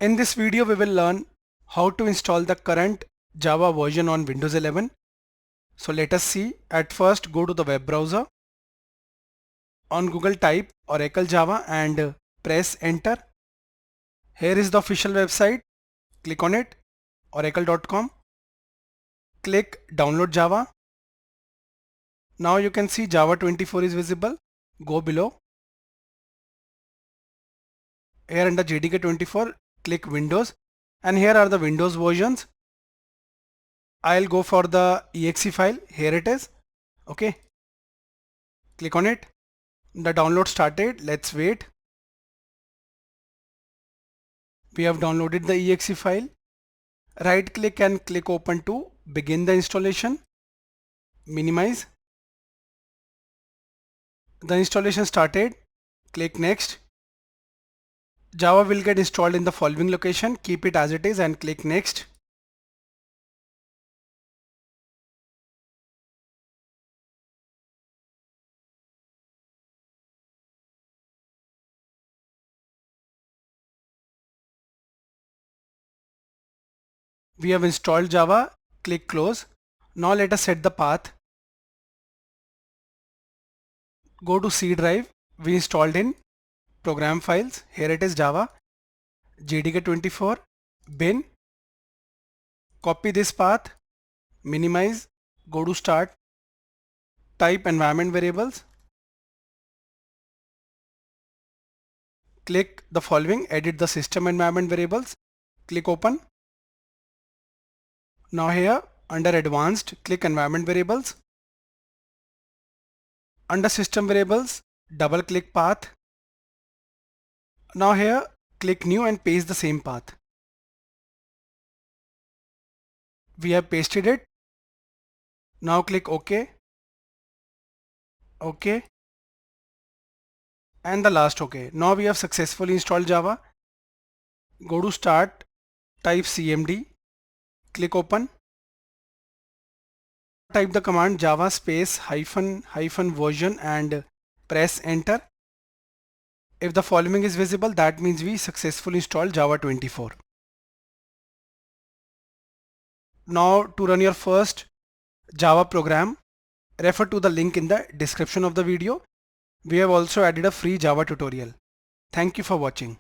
In this video, we will learn how to install the current Java version on Windows 11. So let us see. At first, go to the web browser. On Google, type Oracle Java and press enter. Here is the official website. Click on it, oracle.com. Click download Java. Now you can see Java 24 is visible. Go below. Here under JDK 24, click Windows, and here are the Windows versions. I'll go for the exe file. Here it is. Okay. Click on it. The download started. Let's wait. We have downloaded the exe file. Right click and click open to begin the installation. Minimize. The installation started. Click next. Java will get installed in the following location. Keep it as it is and click next. We have installed Java. Click close. Now let us set the path. Go to C drive. We installed in program files. Here it is, Java JDK 24 bin. Copy this path. Minimize. Go to start. Type environment variables. Click the following. Edit the system environment variables. Click open. Now here under advanced, click environment variables. Under system variables, double click path. Now here click new and paste the same path. We have pasted it. Now click OK. OK. And the last OK. Now we have successfully installed Java. Go to start, type cmd, click open. Type the command java space hyphen version and press enter. If the following is visible, that means we successfully installed Java 24. Now to run your first Java program, refer to the link in the description of the video. We have also added a free Java tutorial. Thank you for watching.